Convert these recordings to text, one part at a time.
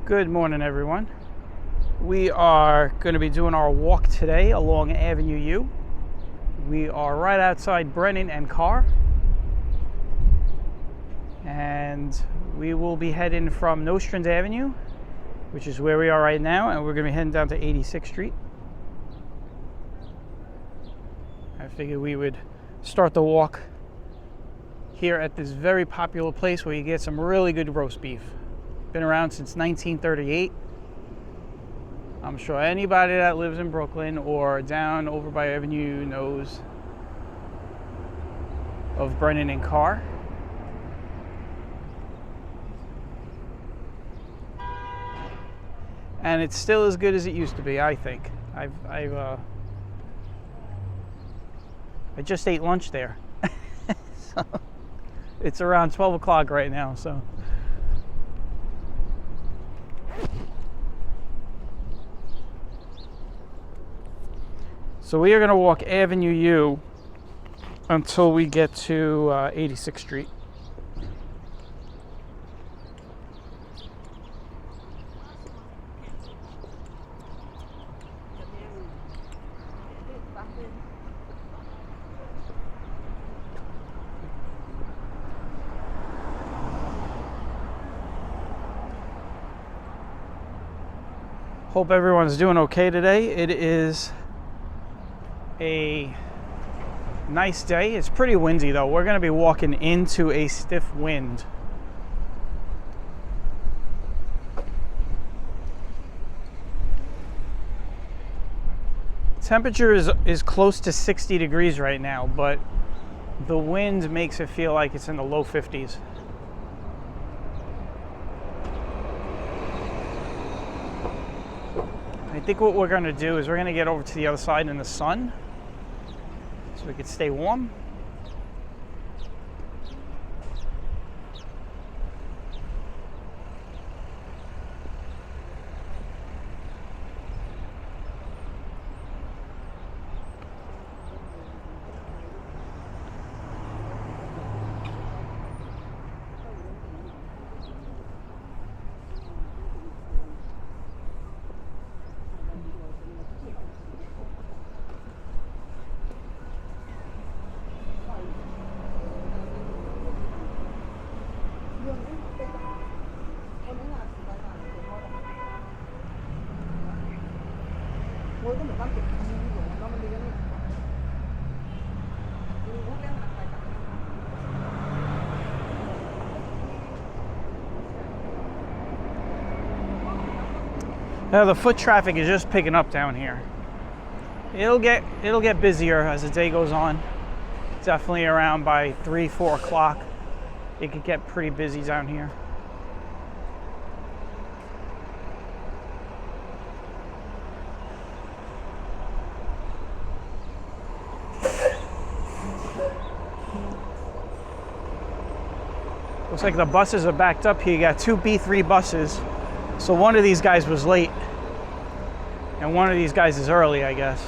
Good morning, everyone. We are going to be doing our walk today along Avenue U. We are right outside Brennan and Carr, and we will be heading from Nostrand Avenue, which is where we are right now, and we're going to be heading down to 86th Street. I figured we would start the walk here at this very popular place where you get some really good roast beef. Been around since 1938. I'm sure anybody that lives in Brooklyn or down over by Avenue knows of Brennan and Carr. And it's still as good as it used to be, I think. I just ate lunch there. So it's around 12 o'clock right now, so. So we are going to walk Avenue U until we get to 86th Street. Hope everyone's doing okay today. It is a nice day. It's pretty windy though. We're going to be walking into a stiff wind. Temperature is close to 60 degrees right now, but the wind makes it feel like it's in the low 50s. I think what we're going to do is we're going to get over to the other side in the sun so we can stay warm. Now the foot traffic is just picking up down here. It'll get busier as the day goes on. Definitely around by 3-4 o'clock. It could get pretty busy down here. Looks like the buses are backed up here. You got two B3 buses. So one of these guys was late, and one of these guys is early, I guess.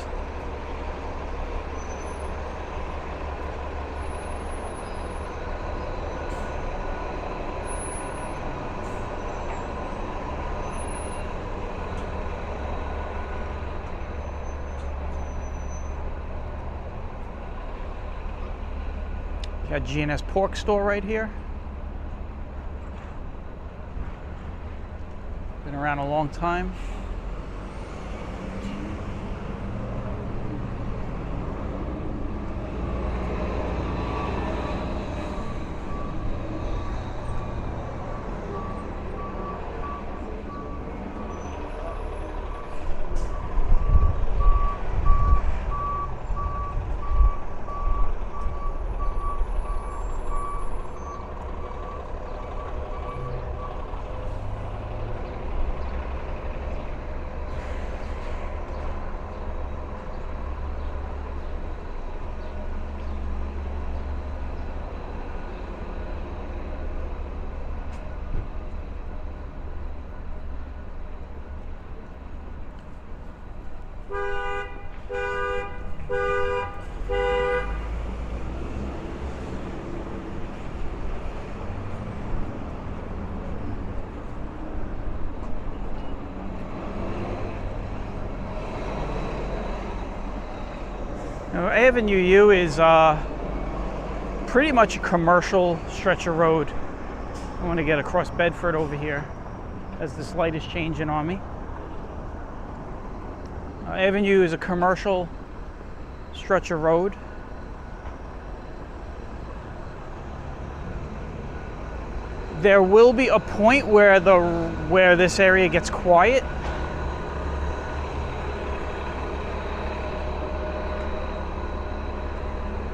Got G&S Pork Store right here. Been around a long time. Now, Avenue U is pretty much a commercial stretch of road. I want to get across Bedford over here as this light is changing on me. Avenue is a commercial stretch of road. There will be a point where this area gets quiet.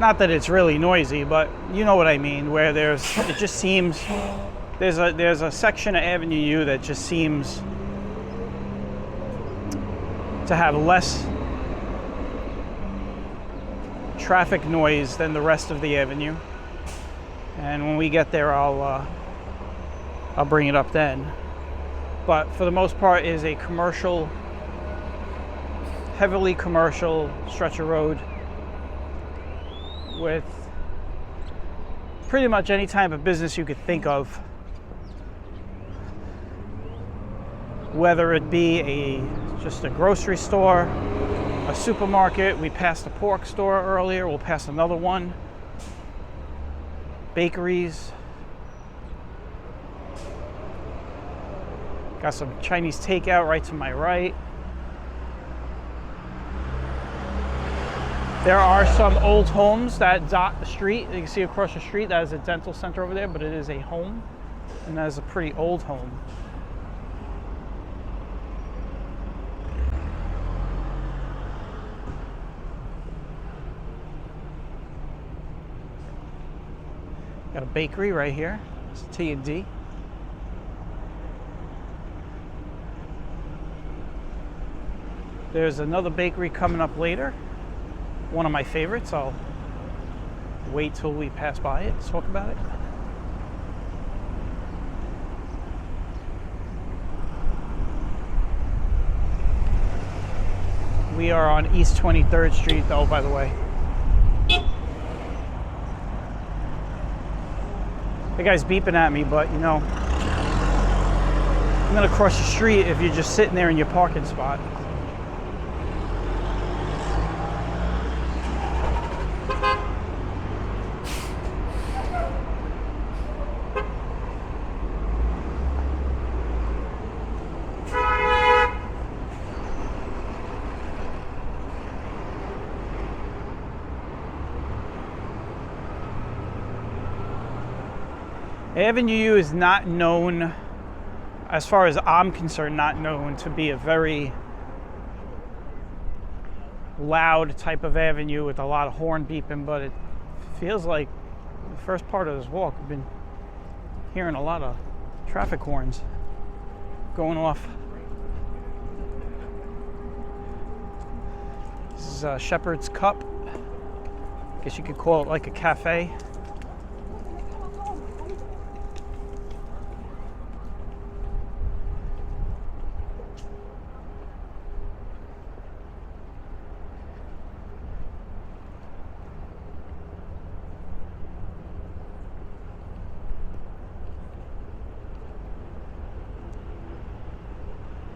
Not that it's really noisy, but you know what I mean, where it just seems there's a section of Avenue U that just seems to have less traffic noise than the rest of the avenue. And when we get there, I'll bring it up then. But for the most part, it is a heavily commercial stretch of road with pretty much any type of business you could think of, whether it be just a grocery store, a supermarket. We passed a pork store earlier, we'll pass another one, bakeries, got some Chinese takeout right to my right. There are some old homes that dot the street. You can see across the street, that is a dental center over there, but it is a home, and that is a pretty old home. Got a bakery right here. It's T&D. There's another bakery coming up later. One of my favorites. I'll wait till we pass by it to talk about it. We are on East 23rd Street though, by the way. The guy's beeping at me, but you know, I'm gonna cross the street if you're just sitting there in your parking spot. Avenue U is not known, as far as I'm concerned, not known to be a very loud type of avenue with a lot of horn beeping, but it feels like the first part of this walk we've been hearing a lot of traffic horns going off. This is Shepherd's Cup. I guess you could call it like a cafe.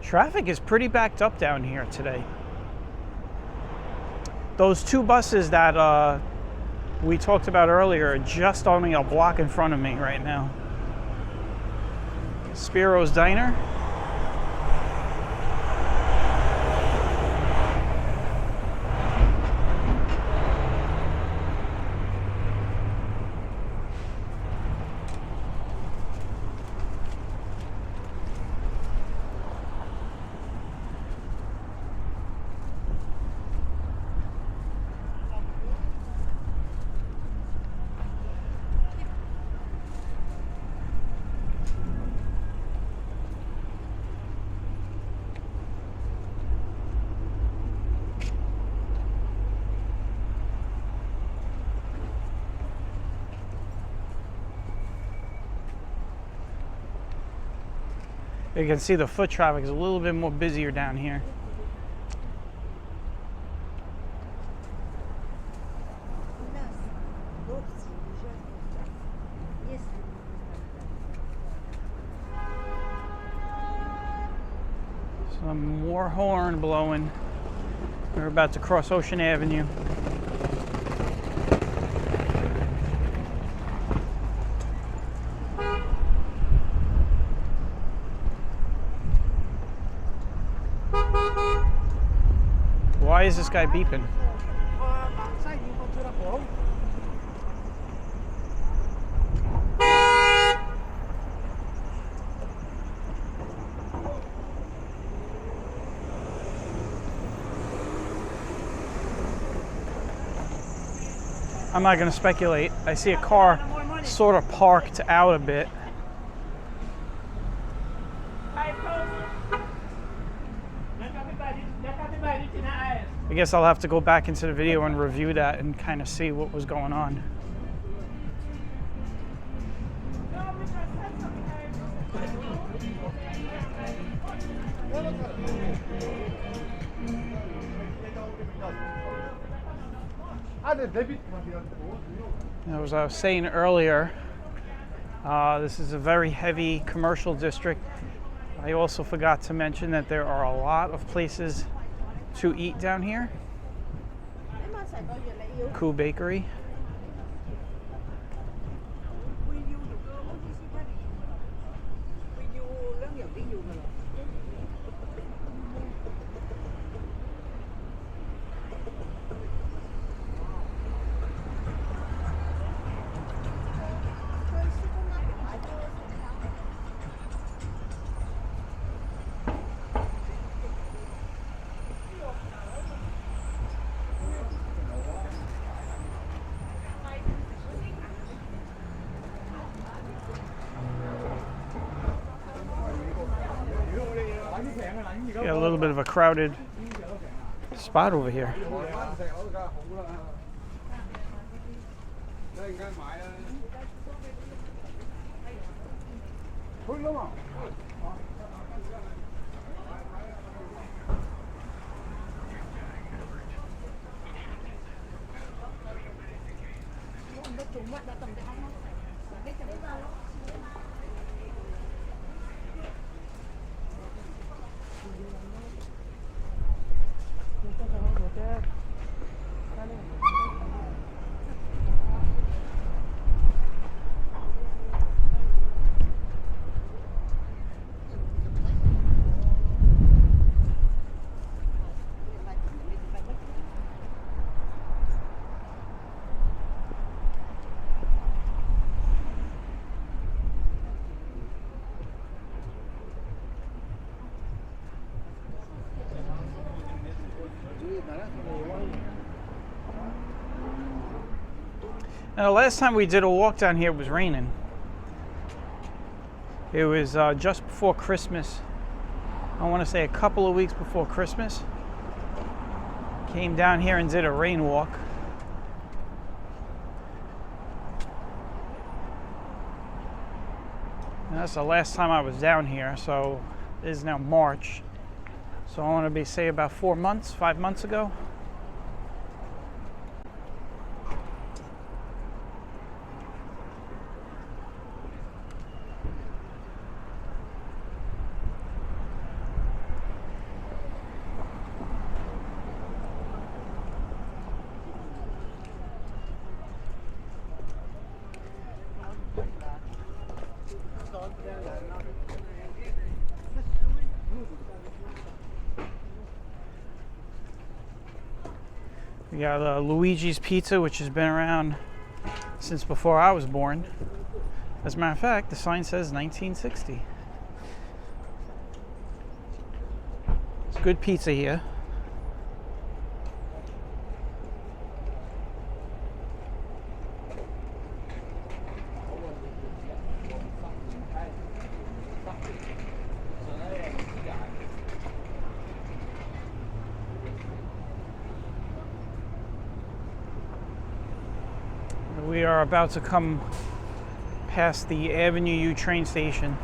Traffic is pretty backed up down here today. Those two buses that we talked about earlier are just only a block in front of me right now. Spiro's Diner. You can see the foot traffic is a little bit more busier down here. Some more horn blowing. We're about to cross Ocean Avenue. is this guy beeping? I'm not going to speculate. I see a car sort of parked out a bit. I guess I'll have to go back into the video and review that and kind of see what was going on. As I was saying earlier, this is a very heavy commercial district. I also forgot to mention that there are a lot of places to eat down here. Cool Bakery. Got a little bit of a crowded spot over here. Now, the last time we did a walk down here, it was raining. It was just before Christmas. I want to say a couple of weeks before Christmas. Came down here and did a rain walk. And that's the last time I was down here, so it is now March. So I want to be, say, about 5 months ago. We got Luigi's Pizza, which has been around since before I was born. As a matter of fact, the sign says 1960. It's good pizza here. We are about to come past the Avenue U train station.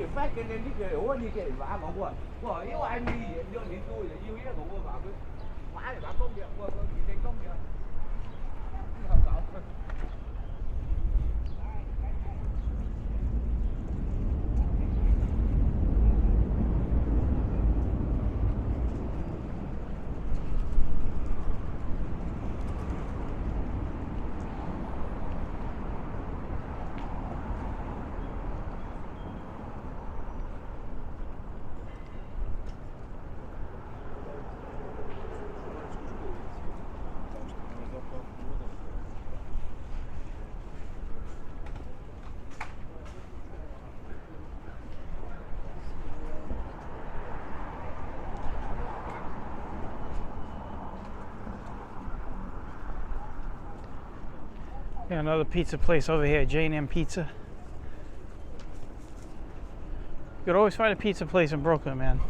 gì phát cho nên cái ủa như cái vả mà qua qua nếu ai đi vậy vô điện tôi là yêu cái của bà cứ vả thì bà công việc qua gì trên công việc Yeah, another pizza place over here, J&M Pizza. You could always find a pizza place in Brooklyn, man.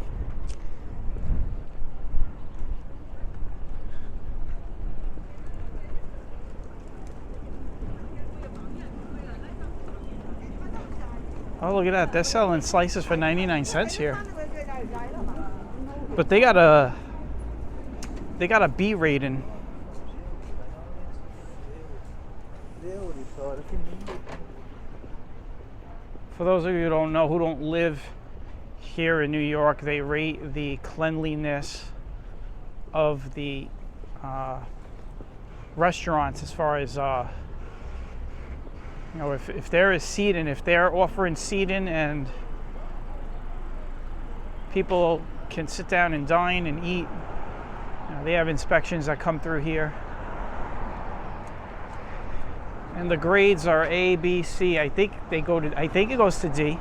Oh, look at that. They're selling slices for 99 cents here. But they got a B rating. For those of you who don't know, who don't live here in New York, they rate the cleanliness of the restaurants as far as, you know, if there is seating, if they're offering seating and people can sit down and dine and eat, you know, they have inspections that come through here. And the grades are A, B, C. I think it goes to D.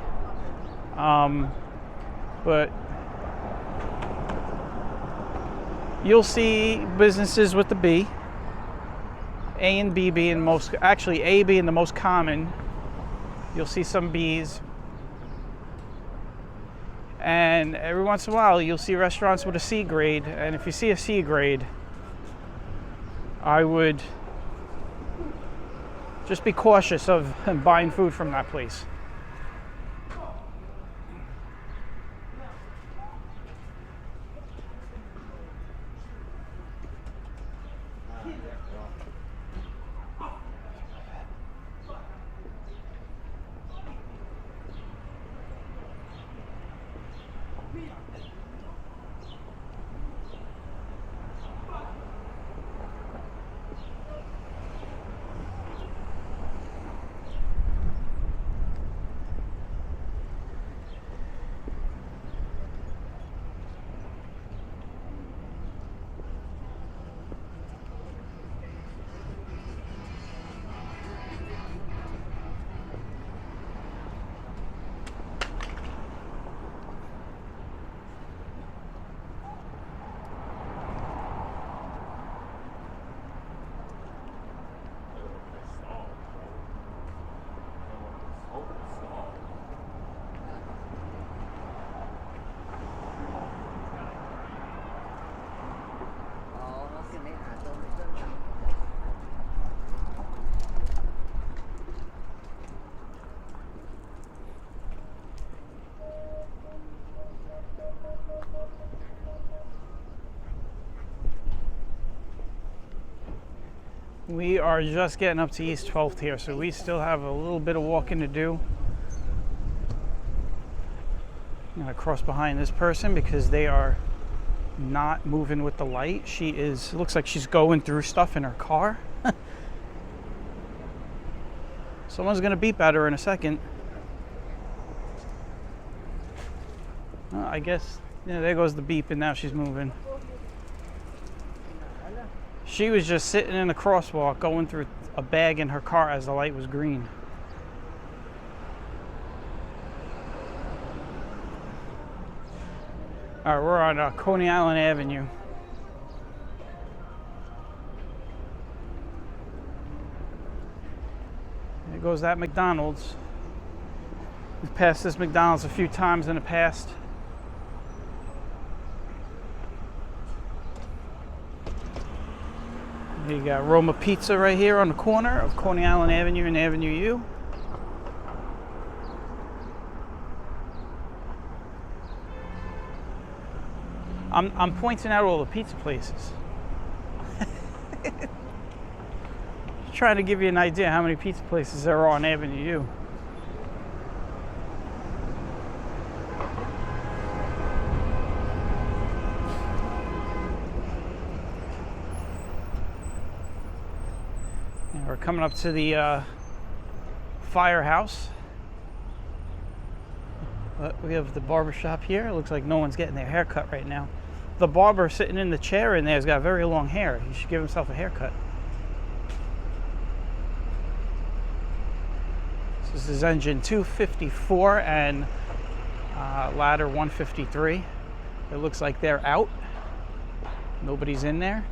But you'll see businesses with the B. A and B being most, actually A being the most common. You'll see some B's. And every once in a while you'll see restaurants with a C grade. And if you see a C grade, I would just be cautious of buying food from that place. We are just getting up to East 12th here, so we still have a little bit of walking to do. I'm gonna cross behind this person because they are not moving with the light. She is, looks like she's going through stuff in her car. Someone's gonna beep at her in a second. I guess, yeah, there goes the beep and now she's moving. She was just sitting in a crosswalk going through a bag in her car as the light was green. All right, we're on Coney Island Avenue. There goes that McDonald's. We've passed this McDonald's a few times in the past. You got Roma Pizza right here on the corner of Coney Island Avenue and Avenue U. I'm pointing out all the pizza places. Trying to give you an idea how many pizza places there are on Avenue U. And we're coming up to the firehouse. We have the barber shop here. It looks like no one's getting their hair cut right now. The barber sitting in the chair in there has got very long hair. He should give himself a haircut. This is engine 254 and ladder 153. It looks like they're out. Nobody's in there.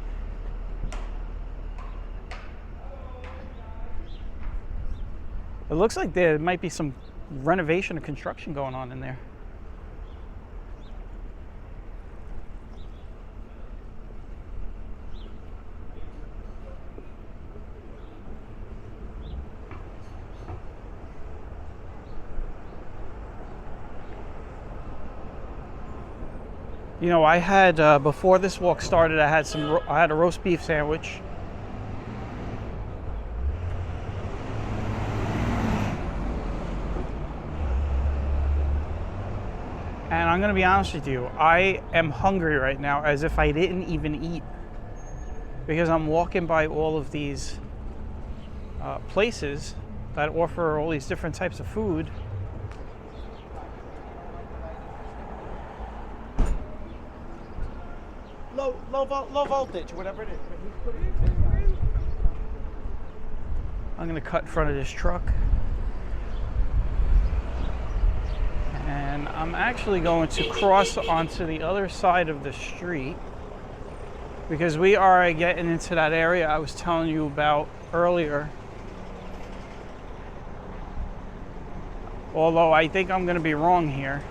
It looks like there might be some renovation and construction going on in there. You know, I had before this walk started, I had a roast beef sandwich. And I'm gonna be honest with you, I am hungry right now as if I didn't even eat, because I'm walking by all of these places that offer all these different types of food. Low voltage, whatever it is. I'm gonna cut in front of this truck. And I'm actually going to cross onto the other side of the street because we are getting into that area I was telling you about earlier. Although I think I'm going to be wrong here.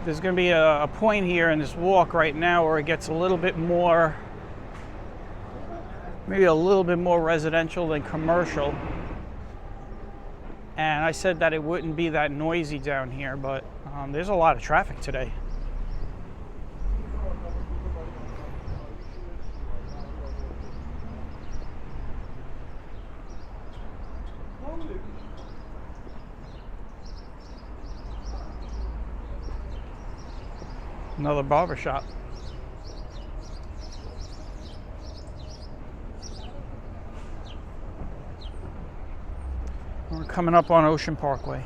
There's going to be a point here in this walk right now where it gets a little bit more, maybe a little bit more residential than commercial. And I said that it wouldn't be that noisy down here, but there's a lot of traffic today. Another barber shop. We're coming up on Ocean Parkway.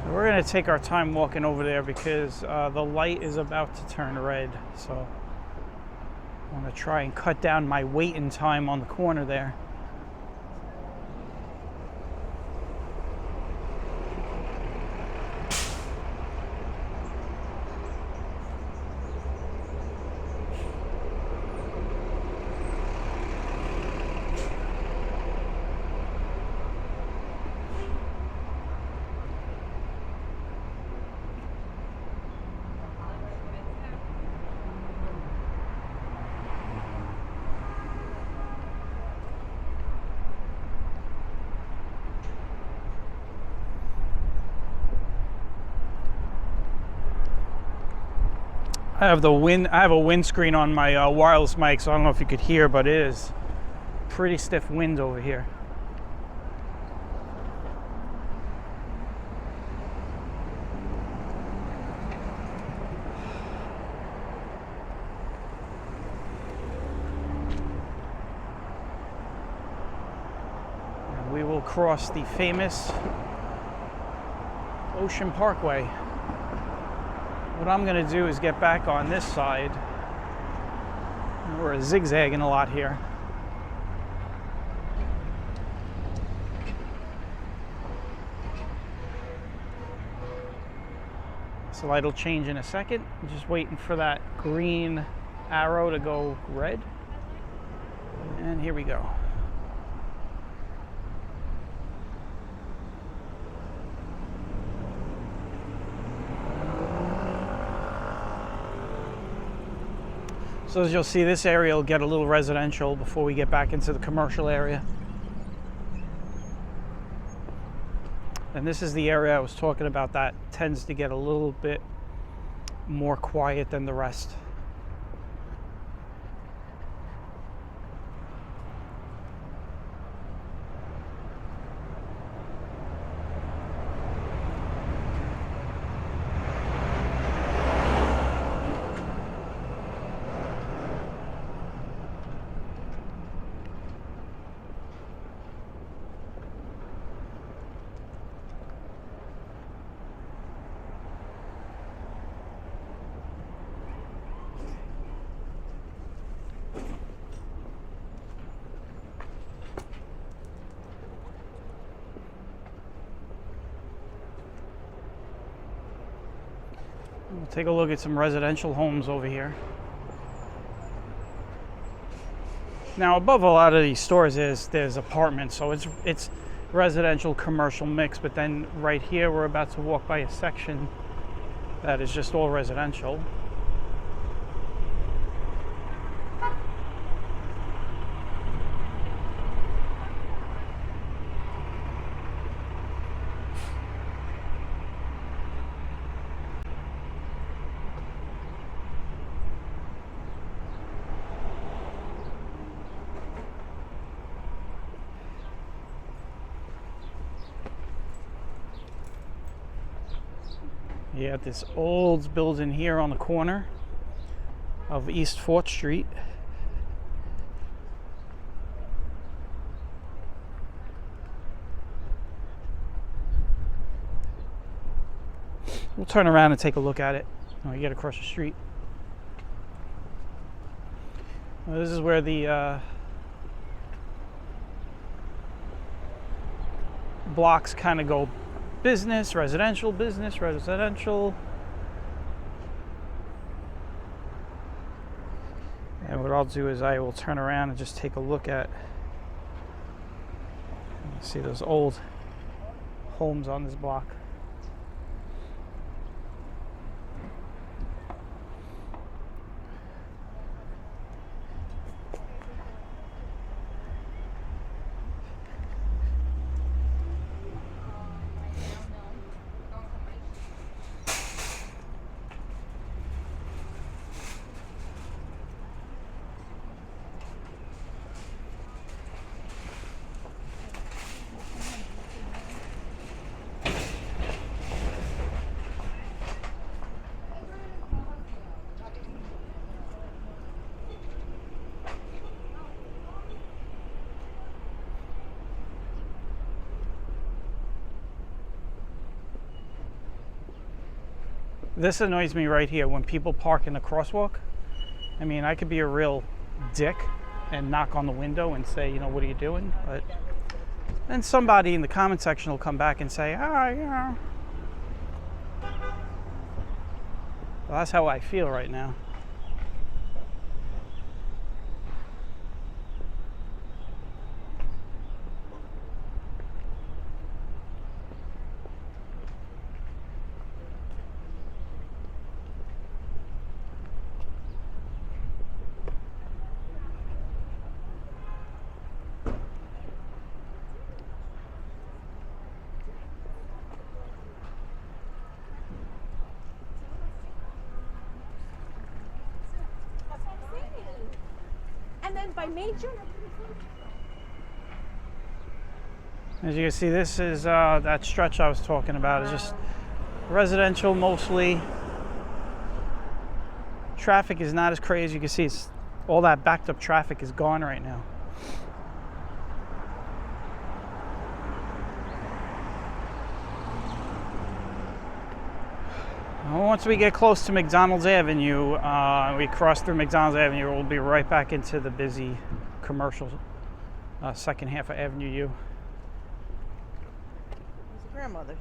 We're going to take our time walking over there because the light is about to turn red. So I want to try and cut down my waiting time on the corner there. I have a windscreen on my wireless mic, so I don't know if you could hear, but it is pretty stiff wind over here. And we will cross the famous Ocean Parkway. What I'm going to do is get back on this side. We're zigzagging a lot here. So light will change in a second. I'm just waiting for that green arrow to go red. And here we go. So as you'll see, this area will get a little residential before we get back into the commercial area. And this is the area I was talking about that tends to get a little bit more quiet than the rest. We'll take a look at some residential homes over here. Now above a lot of these stores there's apartments, so it's residential commercial mix, but then right here we're about to walk by a section that is just all residential. You got this old building here on the corner of East 4th Street. We'll turn around and take a look at it when we get across the street. Well, this is where the blocks kind of go business, residential, business, residential. And what I'll do is I will turn around and just take a look at, see those old homes on this block. This annoys me right here when people park in the crosswalk. I mean, I could be a real dick and knock on the window and say, you know, what are you doing? But then somebody in the comment section will come back and say, yeah. Well, that's how I feel right now. And then by major. As you can see, this is that stretch I was talking about. It's just residential mostly. Traffic is not as crazy. You can see it's all that backed up traffic is gone right now. Once we get close to McDonald's Avenue, we cross through McDonald's Avenue, we'll be right back into the busy commercial second half of Avenue U. There's a grandmother.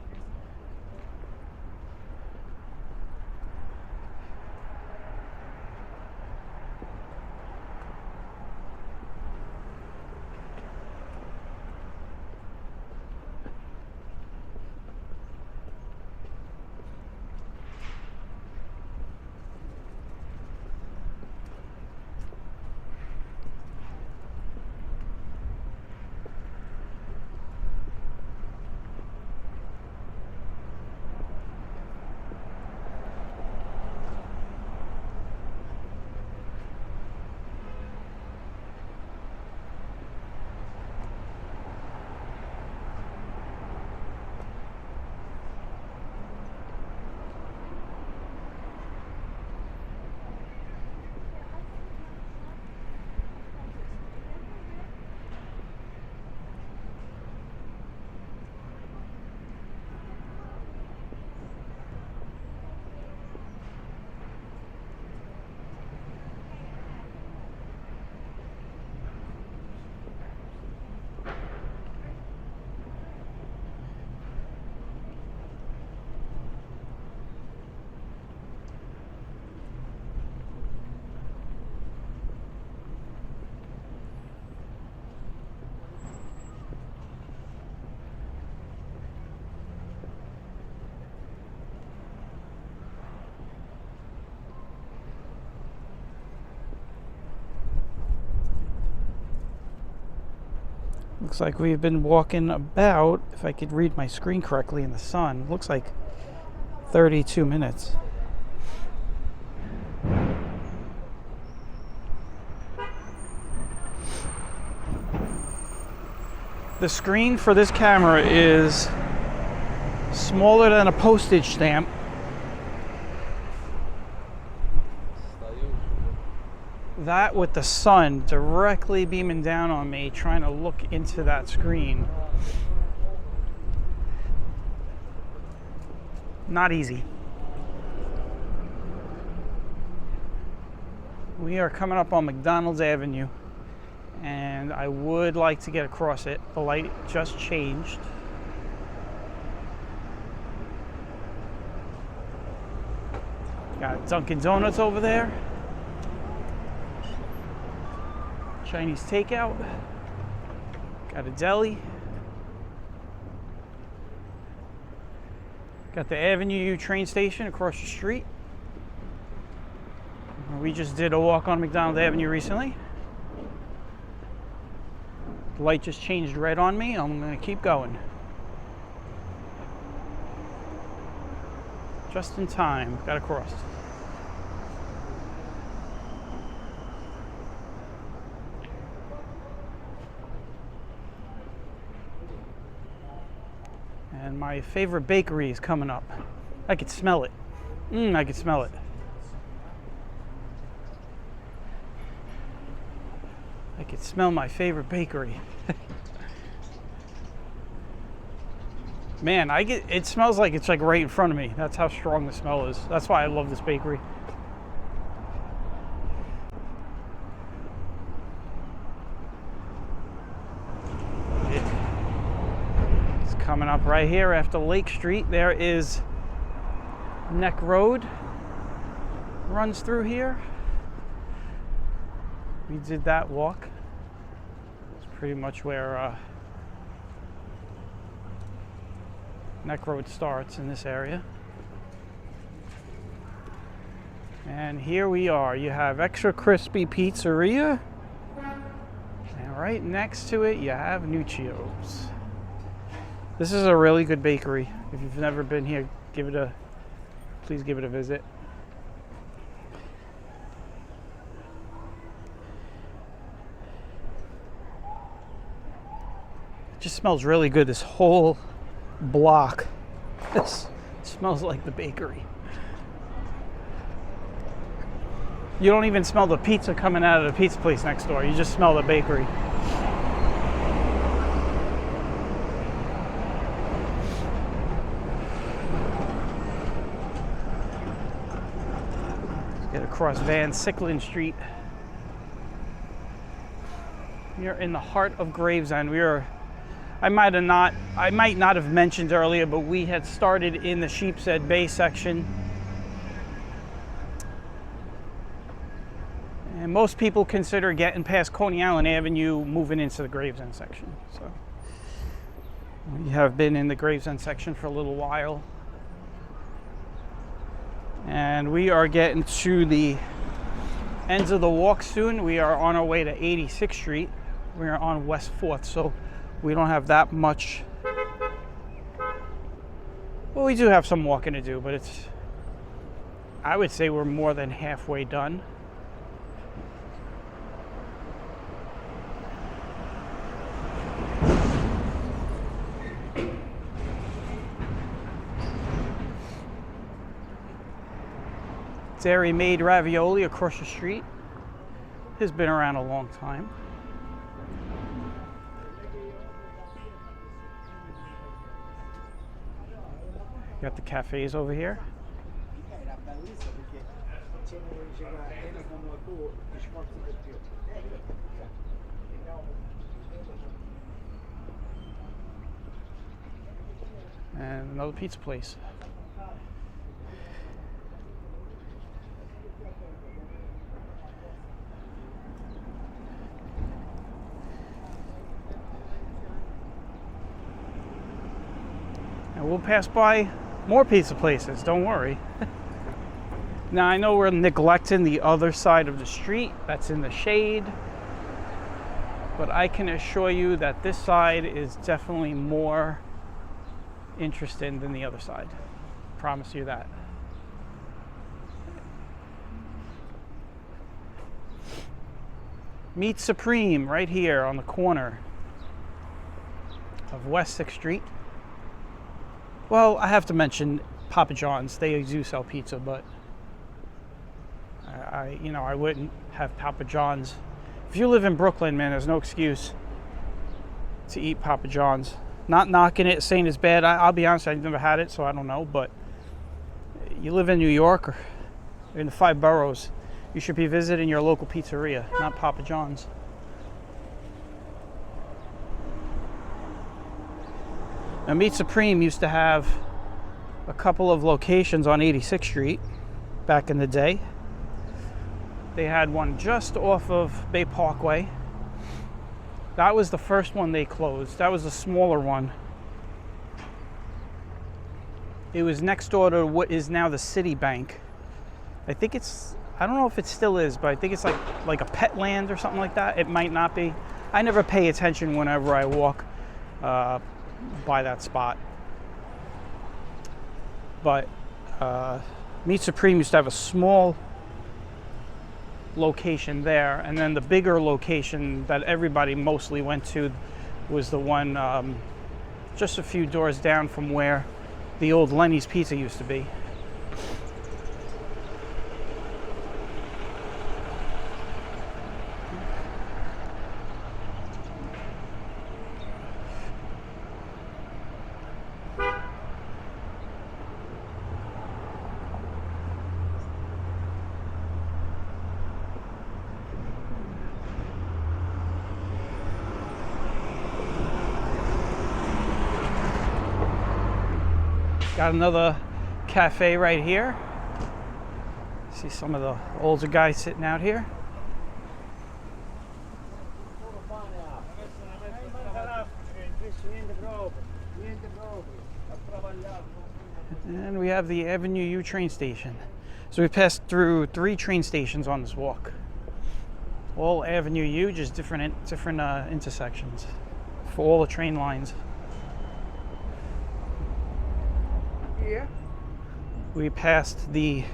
Looks like we've been walking about, if I could read my screen correctly in the sun, looks like 32 minutes. The screen for this camera is smaller than a postage stamp. That with the sun directly beaming down on me, trying to look into that screen. Not easy. We are coming up on McDonald's Avenue, and I would like to get across it. The light just changed. Got Dunkin' Donuts over there. Chinese takeout. Got a deli. Got the Avenue U train station across the street. We just did a walk on McDonald Avenue recently. The light just changed red on me. I'm going to keep going. Just in time. Got across. And my favorite bakery is coming up. I could smell it. I could smell it. I could smell my favorite bakery. Man, it smells like it's like right in front of me. That's how strong the smell is. That's why I love this bakery. Coming up right here after Lake Street, there is Neck Road. Runs through here. We did that walk. It's pretty much where Neck Road starts in this area. And here we are. You have Extra Crispy Pizzeria. And right next to it, you have Nuccio's. This is a really good bakery. If you've never been here, please give it a visit. It just smells really good. This whole block. This smells like the bakery. You don't even smell the pizza coming out of the pizza place next door. You just smell the bakery. Get across Van Sicklen Street. We are in the heart of Gravesend. I might not have mentioned earlier, but we had started in the Sheepshead Bay section. And most people consider getting past Coney Island Avenue moving into the Gravesend section. So we have been in the Gravesend section for a little while. And we are getting to the ends of the walk soon. We are on our way to 86th Street. We are on West 4th, so we don't have that much. Well, we do have some walking to do, but I would say we're more than halfway done. Dairy Made Ravioli across the street has been around a long time. Got the cafes over here. And another pizza place. And we'll pass by more pizza places, don't worry. Now I know we're neglecting the other side of the street that's in the shade. but I can assure you that this side is definitely more interesting than the other side. Promise you that. Meet Supreme right here on the corner of West 6th Street. Well, I have to mention Papa John's. They do sell pizza, but I wouldn't have Papa John's. If you live in Brooklyn, man, there's no excuse to eat Papa John's. Not knocking it, saying it's bad. I'll be honest, I've never had it, so I don't know. But you live in New York or in the 5 boroughs, you should be visiting your local pizzeria, not Papa John's. Now, Meat Supreme used to have a couple of locations on 86th Street back in the day. They had one just off of Bay Parkway. That was the first one they closed. That was a smaller one. It was next door to what is now the Citibank. I think it's, I don't know if it still is, but I think it's like a Petland or something like that. It might not be. I never pay attention whenever I walk by that spot. But Meat Supreme used to have a small location there, and then the bigger location that everybody mostly went to was the one just a few doors down from where the old Lenny's Pizza used to be. Got another cafe right here. See some of the older guys sitting out here. And we have the Avenue U train station. So we passed through 3 train stations on this walk. All Avenue U, just different intersections for all the train lines. We passed the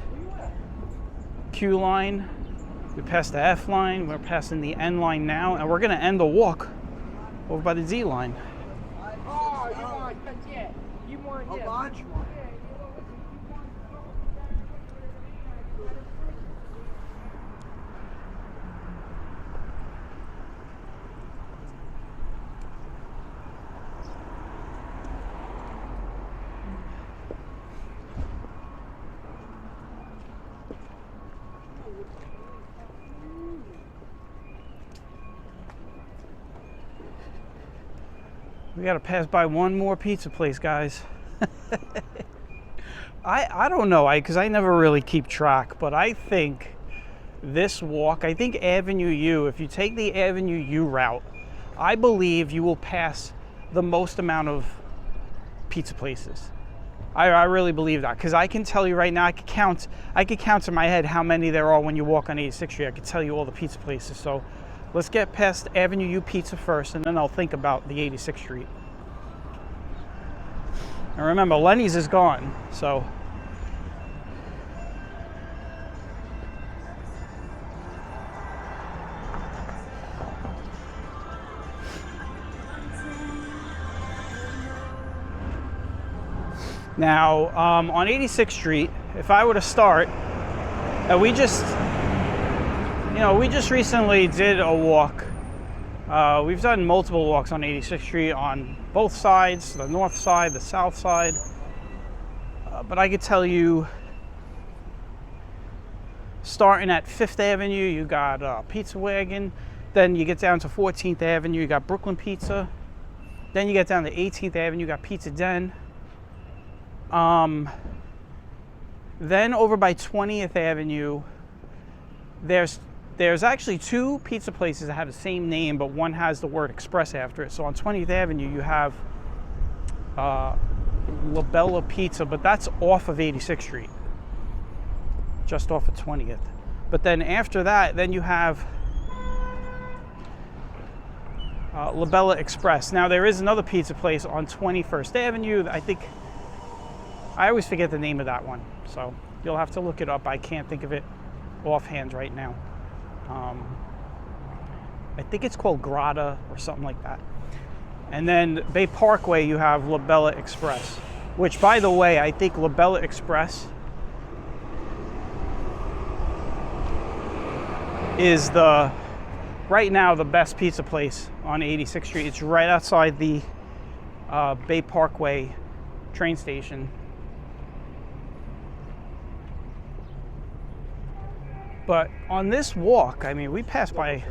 Q line, we passed the F line, we're passing the N line now, and we're going to end the walk over by the Z line. A large one. We got to pass by one more pizza place, guys. I don't know, because I never really keep track, but I think this walk, I think Avenue U, if you take the Avenue U route, I believe you will pass the most amount of pizza places. I really believe that, because I can tell you right now, I could count in my head how many there are when you walk on 86th Street. I could tell you all the pizza places. So let's get past Avenue U Pizza first, and then I'll think about the 86th Street. And remember, Lenny's is gone, so. Now, on 86th Street, if I were to start, we just recently did a walk. We've done multiple walks on 86th Street on both sides, the north side, the south side. But I could tell you, starting at 5th Avenue, you got Pizza Wagon. Then you get down to 14th Avenue, you got Brooklyn Pizza. Then you get down to 18th Avenue, you got Pizza Den. Then over by 20th Avenue, there's actually 2 pizza places that have the same name, but one has the word Express after it. So on 20th Avenue, you have La Bella Pizza, but that's off of 86th Street, just off of 20th. But then after that, then you have Labella Express. Now there is another pizza place on 21st Avenue. I always forget the name of that one, so you'll have to look it up. I can't think of it offhand right now. I think it's called Grata or something like that. And then Bay Parkway, you have Labella Express, which, by the way, I think Labella Express is right now the best pizza place on 86th Street. It's right outside the Bay Parkway train station. But on this walk, I mean, we passed by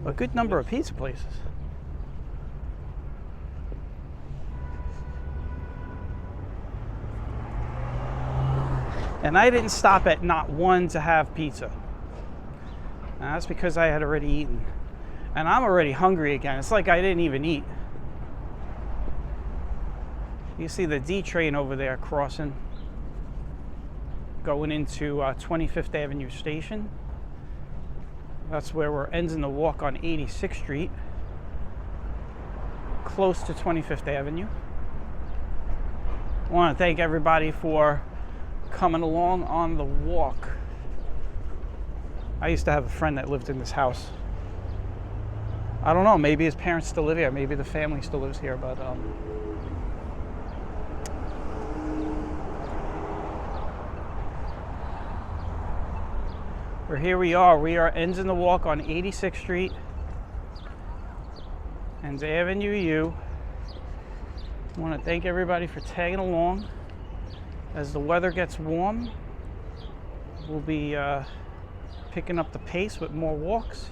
a good number of pizza places. And I didn't stop at not one to have pizza. And that's because I had already eaten. And I'm already hungry again. It's like I didn't even eat. You see the D train over there crossing, going into 25th Avenue Station. That's where we're ending the walk on 86th Street, close to 25th Avenue. I want to thank everybody for coming along on the walk. I used to have a friend that lived in this house. I don't know, maybe his parents still live here, maybe the family still lives here, but here we are ending the walk on 86th Street and Avenue U. I want to thank everybody for tagging along. As the weather gets warm, we'll be picking up the pace with more walks.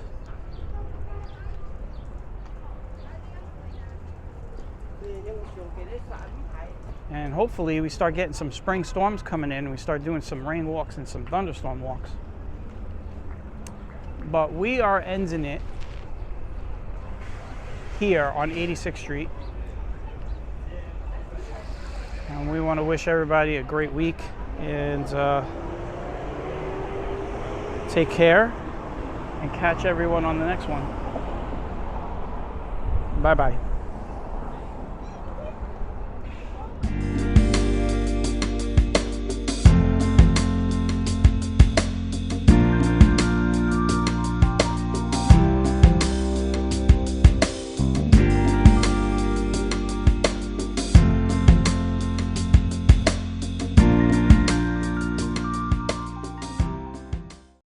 And hopefully we start getting some spring storms coming in and we start doing some rain walks and some thunderstorm walks. But we are ending it here on 86th Street. And we want to wish everybody a great week and take care and catch everyone on the next one. Bye-bye.